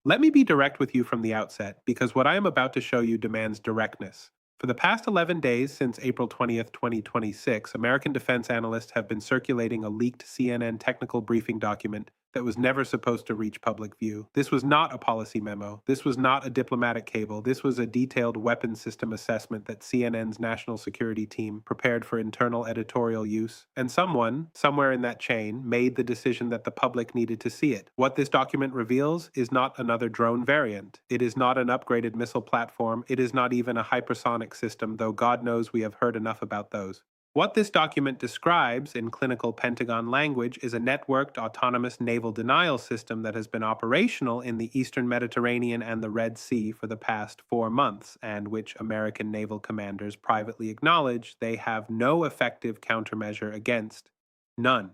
Let me be direct with you from the outset, because what I am about to show you demands directness. For the past 11 days since April 20th, 2026, American defense analysts have been circulating a leaked CNN technical briefing document that was never supposed to reach public view. This was not a policy memo. This was not a diplomatic cable. This was a detailed weapons system assessment that CNN's national security team prepared for internal editorial use. And someone, somewhere in that chain, made the decision that the public needed to see it. What this document reveals is not another drone variant. It is not an upgraded missile platform. It is not even a hypersonic system, though God knows we have heard enough about those. What this document describes in clinical Pentagon language is a networked autonomous naval denial system that has been operational in the Eastern Mediterranean and the Red Sea for the past 4 months, and which American naval commanders privately acknowledge they have no effective countermeasure against. None.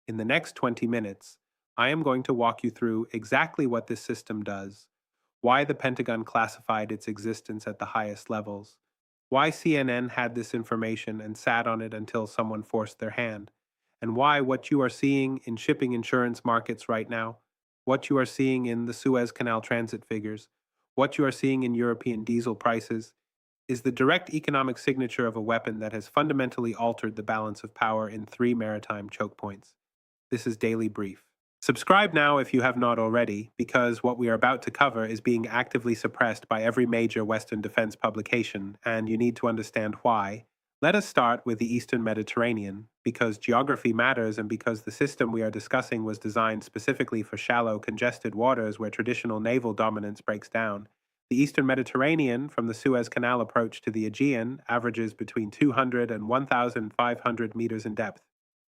In the next 20 minutes, I am going to walk you through exactly what this system does, why the Pentagon classified its existence at the highest levels, why CNN had this information and sat on it until someone forced their hand, and why what you are seeing in shipping insurance markets right now, what you are seeing in the Suez Canal transit figures, what you are seeing in European diesel prices, is the direct economic signature of a weapon that has fundamentally altered the balance of power in three maritime choke points. This is Daily Brief. Subscribe now if you have not already, because what we are about to cover is being actively suppressed by every major Western defense publication, and you need to understand why. Let us start with the Eastern Mediterranean, because geography matters and because the system we are discussing was designed specifically for shallow, congested waters where traditional naval dominance breaks down. The Eastern Mediterranean, from the Suez Canal approach to the Aegean, averages between 200 and 1,500 meters in depth.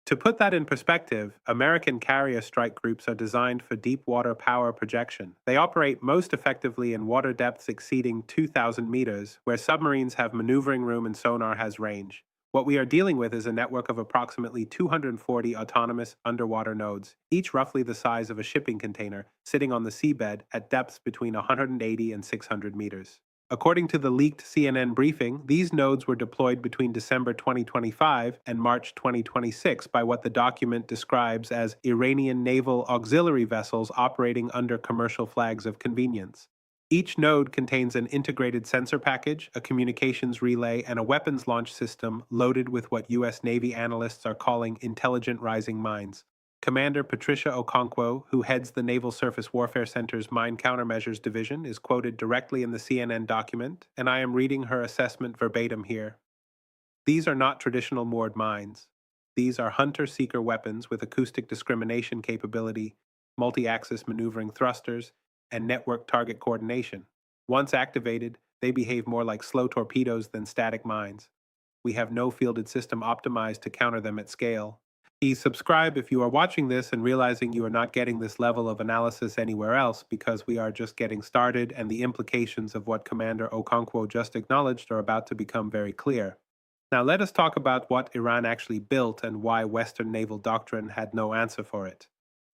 To put that in perspective, American carrier strike groups are designed for deep water power projection. They operate most effectively in water depths exceeding 2,000 meters, where submarines have maneuvering room and sonar has range. What we are dealing with is a network of approximately 240 autonomous underwater nodes, each roughly the size of a shipping container, sitting on the seabed at depths between 180 and 600 meters. According to the leaked CNN briefing, these nodes were deployed between December 2025 and March 2026 by what the document describes as Iranian naval auxiliary vessels operating under commercial flags of convenience. Each node contains an integrated sensor package, a communications relay, and a weapons launch system loaded with what U.S. Navy analysts are calling intelligent rising mines. Commander Patricia Okonkwo, who heads the Naval Surface Warfare Center's Mine Countermeasures Division, is quoted directly in the CNN document, and I am reading her assessment verbatim here. These are not traditional moored mines. These are hunter-seeker weapons with acoustic discrimination capability, multi-axis maneuvering thrusters, and network target coordination. Once activated, they behave more like slow torpedoes than static mines. We have no fielded system optimized to counter them at scale. Please subscribe if you are watching this and realizing you are not getting this level of analysis anywhere else, because we are just getting started and the implications of what Commander Okonkwo just acknowledged are about to become very clear. Now let us talk about what Iran actually built and why Western naval doctrine had no answer for it.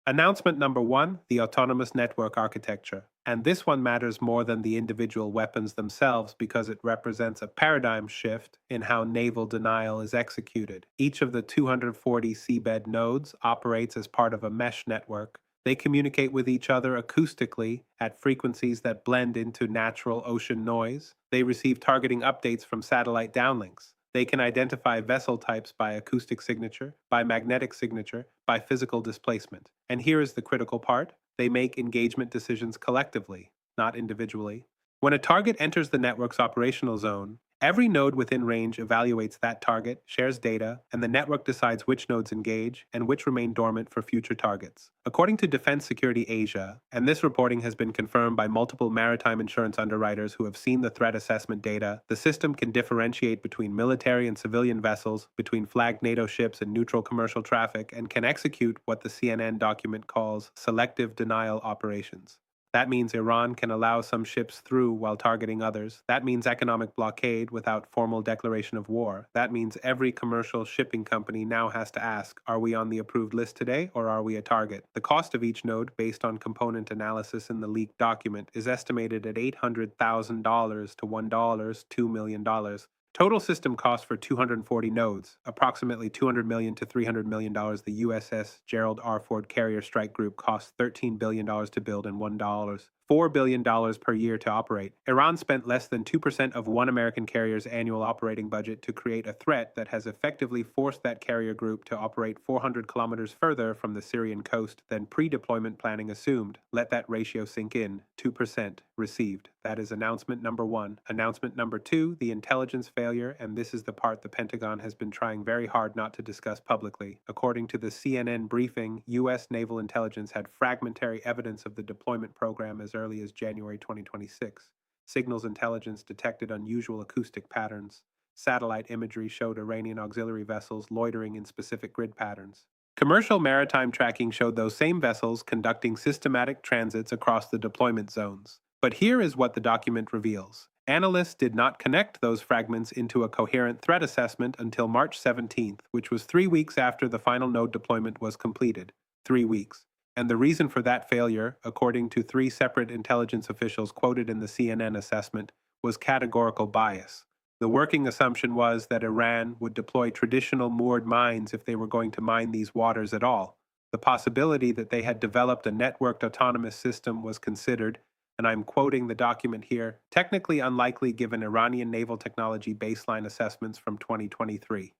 Announcement number one, the autonomous network architecture. And this one matters more than the individual weapons themselves because it represents a paradigm shift in how naval denial is executed. Each of the 240 seabed nodes operates as part of a mesh network. They communicate with each other acoustically at frequencies that blend into natural ocean noise. They receive targeting updates from satellite downlinks. They can identify vessel types by acoustic signature, by magnetic signature, by physical displacement. And here is the critical part. They make engagement decisions collectively, not individually. When a target enters the network's operational zone, every node within range evaluates that target, shares data, and the network decides which nodes engage and which remain dormant for future targets. According to Defense Security Asia, and this reporting has been confirmed by multiple maritime insurance underwriters who have seen the threat assessment data, the system can differentiate between military and civilian vessels, between flagged NATO ships and neutral commercial traffic, and can execute what the CNN document calls selective denial operations. That means Iran can allow some ships through while targeting others. That means economic blockade without formal declaration of war. That means every commercial shipping company now has to ask, are we on the approved list today or are we a target? The cost of each node, based on component analysis in the leaked document, is estimated at $800,000 to $1, $2 million. Total system cost for 240 nodes, approximately $200 million to $300 million. The USS Gerald R. Ford Carrier Strike Group cost $13 billion to build and $1 $4 billion per year to operate. Iran spent less than 2% of one American carrier's annual operating budget to create a threat that has effectively forced that carrier group to operate 400 kilometers further from the Syrian coast than pre-deployment planning assumed. Let that ratio sink in. 2% received. That is announcement number one. Announcement number two, the intelligence failure, and this is the part the Pentagon has been trying very hard not to discuss publicly. According to the CNN briefing, U.S. naval intelligence had fragmentary evidence of the deployment program as early as January 2026. Signals intelligence detected unusual acoustic patterns. Satellite imagery showed Iranian auxiliary vessels loitering in specific grid patterns. Commercial maritime tracking showed those same vessels conducting systematic transits across the deployment zones. But here is what the document reveals. Analysts did not connect those fragments into a coherent threat assessment until March 17th, which was 3 weeks after the final node deployment was completed. 3 weeks. And the reason for that failure, according to 3 separate intelligence officials quoted in the CNN assessment, was categorical bias. The working assumption was that Iran would deploy traditional moored mines if they were going to mine these waters at all. The possibility that they had developed a networked autonomous system was considered, and I'm quoting the document here, technically unlikely given Iranian naval technology baseline assessments from 2023.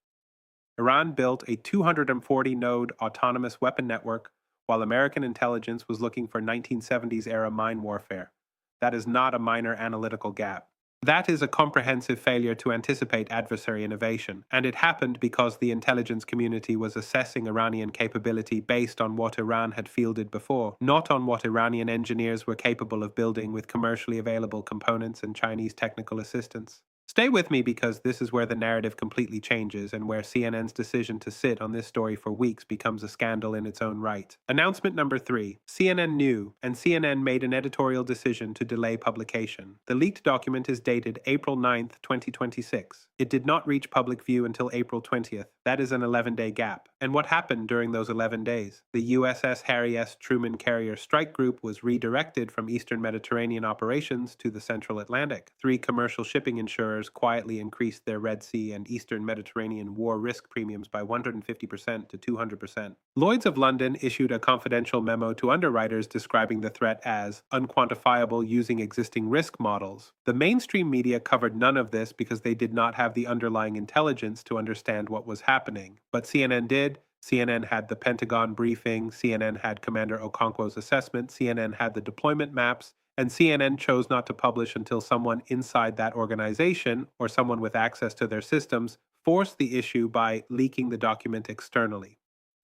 Iran built a 240-node autonomous weapon network, while American intelligence was looking for 1970s-era mine warfare. That is not a minor analytical gap. That is a comprehensive failure to anticipate adversary innovation, and it happened because the intelligence community was assessing Iranian capability based on what Iran had fielded before, not on what Iranian engineers were capable of building with commercially available components and Chinese technical assistance. Stay with me because this is where the narrative completely changes and where CNN's decision to sit on this story for weeks becomes a scandal in its own right. Announcement number 3. CNN knew, and CNN made an editorial decision to delay publication. The leaked document is dated April 9th, 2026. It did not reach public view until April 20th. That is an 11-day gap. And what happened during those 11 days? The USS Harry S. Truman Carrier Strike Group was redirected from Eastern Mediterranean operations to the Central Atlantic. 3 commercial shipping insurers quietly increased their Red Sea and Eastern Mediterranean war risk premiums by 150% to 200%. Lloyd's of London issued a confidential memo to underwriters describing the threat as unquantifiable using existing risk models. The mainstream media covered none of this because they did not have the underlying intelligence to understand what was happening. But CNN did. CNN had the Pentagon briefing, CNN had Commander Okonkwo's assessment, CNN had the deployment maps, and CNN chose not to publish until someone inside that organization, or someone with access to their systems, forced the issue by leaking the document externally.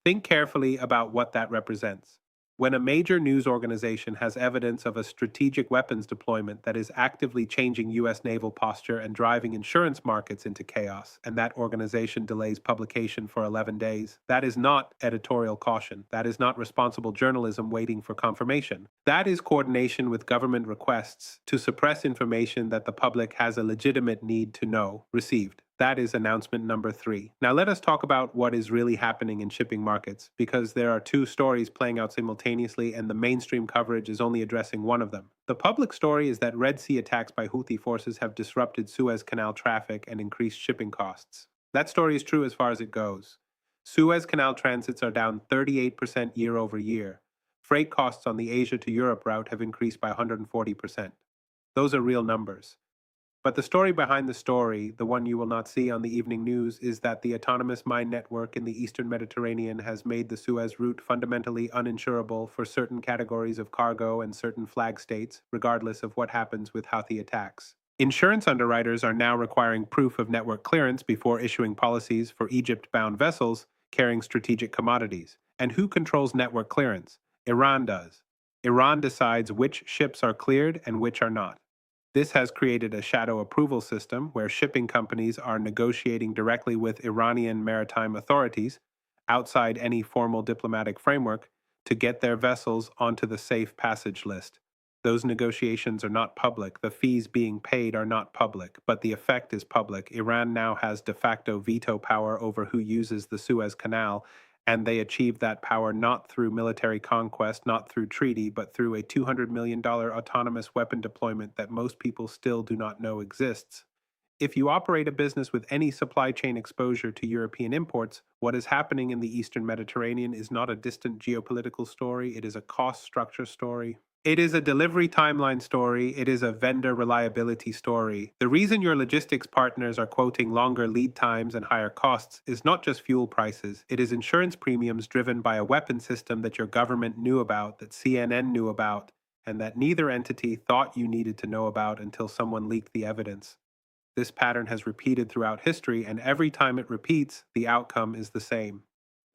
Think carefully about what that represents. When a major news organization has evidence of a strategic weapons deployment that is actively changing U.S. naval posture and driving insurance markets into chaos, and that organization delays publication for 11 days, that is not editorial caution. That is not responsible journalism waiting for confirmation. That is coordination with government requests to suppress information that the public has a legitimate need to know received. That is announcement number 3. Now let us talk about what is really happening in shipping markets, because there are 2 stories playing out simultaneously and the mainstream coverage is only addressing one of them. The public story is that Red Sea attacks by Houthi forces have disrupted Suez Canal traffic and increased shipping costs. That story is true as far as it goes. Suez Canal transits are down 38% year over year. Freight costs on the Asia to Europe route have increased by 140%. Those are real numbers. But the story behind the story, the one you will not see on the evening news, is that the autonomous mine network in the Eastern Mediterranean has made the Suez route fundamentally uninsurable for certain categories of cargo and certain flag states, regardless of what happens with Houthi attacks. Insurance underwriters are now requiring proof of network clearance before issuing policies for Egypt-bound vessels carrying strategic commodities. And who controls network clearance? Iran does. Iran decides which ships are cleared and which are not. This has created a shadow approval system where shipping companies are negotiating directly with Iranian maritime authorities, outside any formal diplomatic framework, to get their vessels onto the safe passage list. Those negotiations are not public, the fees being paid are not public, but the effect is public. Iran now has de facto veto power over who uses the Suez Canal, and they achieved that power not through military conquest, not through treaty, but through a $200 million autonomous weapon deployment that most people still do not know exists. If you operate a business with any supply chain exposure to European imports, what is happening in the Eastern Mediterranean is not a distant geopolitical story, it is a cost structure story. It is a delivery timeline story. It is a vendor reliability story. The reason your logistics partners are quoting longer lead times and higher costs is not just fuel prices. It is insurance premiums driven by a weapon system that your government knew about, that CNN knew about, and that neither entity thought you needed to know about until someone leaked the evidence. This pattern has repeated throughout history, and every time it repeats, the outcome is the same.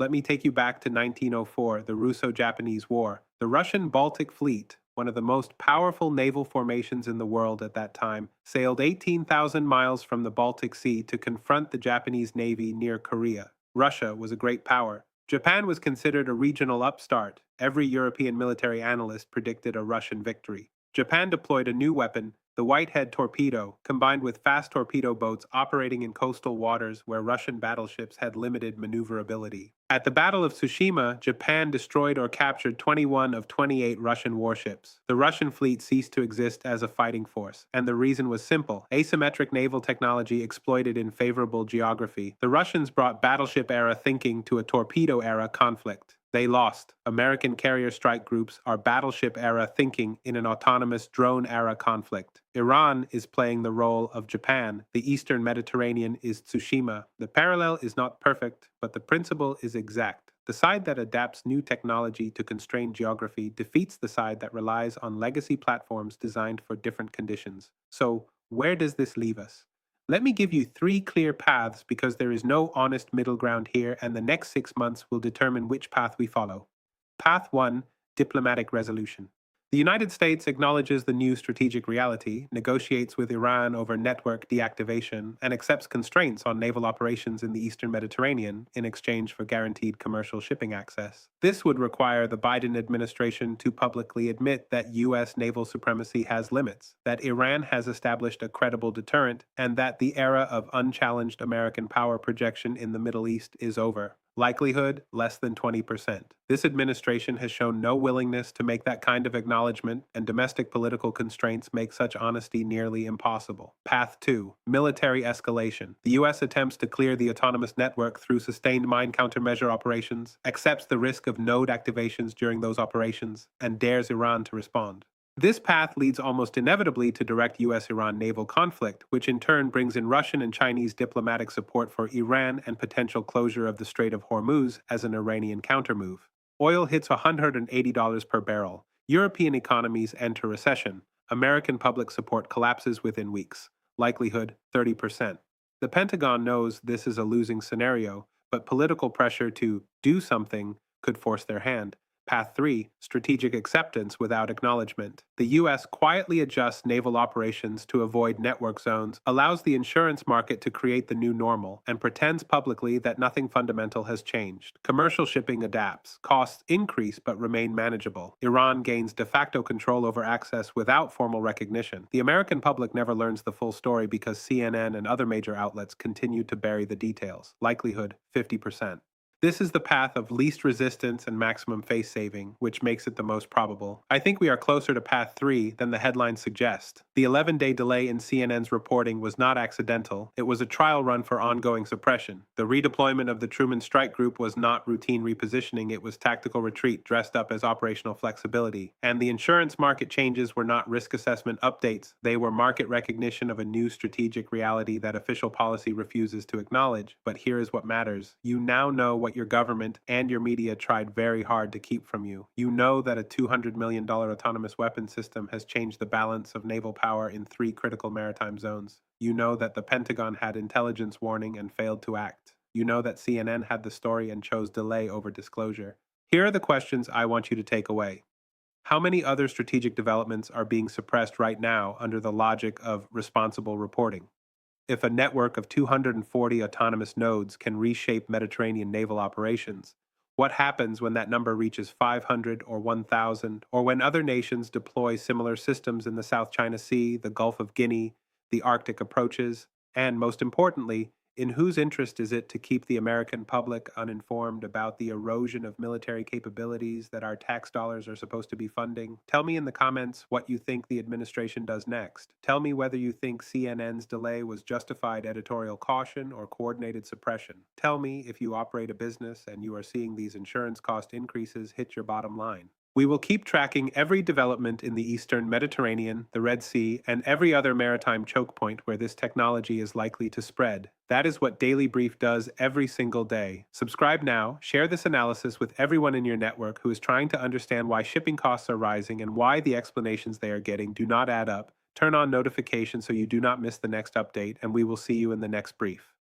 Let me take you back to 1904, the Russo Japanese War. The Russian Baltic Fleet, one of the most powerful naval formations in the world at that time, sailed 18,000 miles from the Baltic Sea to confront the Japanese Navy near Korea. Russia was a great power. Japan was considered a regional upstart. Every European military analyst predicted a Russian victory. Japan deployed a new weapon, the Whitehead torpedo, combined with fast torpedo boats operating in coastal waters where Russian battleships had limited maneuverability. At the Battle of Tsushima, Japan destroyed or captured 21 of 28 Russian warships. The Russian fleet ceased to exist as a fighting force, and the reason was simple: asymmetric naval technology exploited in favorable geography. The Russians brought battleship-era thinking to a torpedo-era conflict. They lost. American carrier strike groups are battleship-era thinking in an autonomous drone-era conflict. Iran is playing the role of Japan. The Eastern Mediterranean is Tsushima. The parallel is not perfect, but the principle is exact. The side that adapts new technology to constrained geography defeats the side that relies on legacy platforms designed for different conditions. So, where does this leave us? Let me give you three clear paths because there is no honest middle ground here, and the next 6 months will determine which path we follow. Path 1: Diplomatic resolution. The United States acknowledges the new strategic reality, negotiates with Iran over network deactivation, and accepts constraints on naval operations in the Eastern Mediterranean in exchange for guaranteed commercial shipping access. This would require the Biden administration to publicly admit that U.S. naval supremacy has limits, that Iran has established a credible deterrent, and that the era of unchallenged American power projection in the Middle East is over. Likelihood, less than 20%. This administration has shown no willingness to make that kind of acknowledgement, and domestic political constraints make such honesty nearly impossible. Path 2: Military escalation. The U.S. attempts to clear the autonomous network through sustained mine countermeasure operations, accepts the risk of node activations during those operations, and dares Iran to respond. This path leads almost inevitably to direct U.S.-Iran naval conflict, which in turn brings in Russian and Chinese diplomatic support for Iran and potential closure of the Strait of Hormuz as an Iranian countermove. Oil hits $180 per barrel. European economies enter recession. American public support collapses within weeks. Likelihood, 30%. The Pentagon knows this is a losing scenario, but political pressure to do something could force their hand. Path 3: Strategic acceptance without acknowledgement. The U.S. quietly adjusts naval operations to avoid network zones, allows the insurance market to create the new normal, and pretends publicly that nothing fundamental has changed. Commercial shipping adapts. Costs increase but remain manageable. Iran gains de facto control over access without formal recognition. The American public never learns the full story because CNN and other major outlets continue to bury the details. Likelihood, 50%. This is the path of least resistance and maximum face saving, which makes it the most probable. I think we are closer to path 3 than the headlines suggest. The 11-day delay in CNN's reporting was not accidental. It was a trial run for ongoing suppression. The redeployment of the Truman Strike Group was not routine repositioning, it was tactical retreat dressed up as operational flexibility. And the insurance market changes were not risk assessment updates, they were market recognition of a new strategic reality that official policy refuses to acknowledge. But here is what matters. You now know what your government and your media tried very hard to keep from you. You know that a $200 million autonomous weapons system has changed the balance of naval power in 3 critical maritime zones. You know that the Pentagon had intelligence warning and failed to act. You know that CNN had the story and chose delay over disclosure. Here are the questions I want you to take away. How many other strategic developments are being suppressed right now under the logic of responsible reporting? If a network of 240 autonomous nodes can reshape Mediterranean naval operations, what happens when that number reaches 500 or 1,000, or when other nations deploy similar systems in the South China Sea, the Gulf of Guinea, the Arctic approaches, and most importantly, in whose interest is it to keep the American public uninformed about the erosion of military capabilities that our tax dollars are supposed to be funding? Tell me in the comments what you think the administration does next. Tell me whether you think CNN's delay was justified editorial caution or coordinated suppression. Tell me if you operate a business and you are seeing these insurance cost increases hit your bottom line. We will keep tracking every development in the Eastern Mediterranean, the Red Sea, and every other maritime choke point where this technology is likely to spread. That is what Daily Brief does every single day. Subscribe now, share this analysis with everyone in your network who is trying to understand why shipping costs are rising and why the explanations they are getting do not add up. Turn on notifications so you do not miss the next update, and we will see you in the next brief.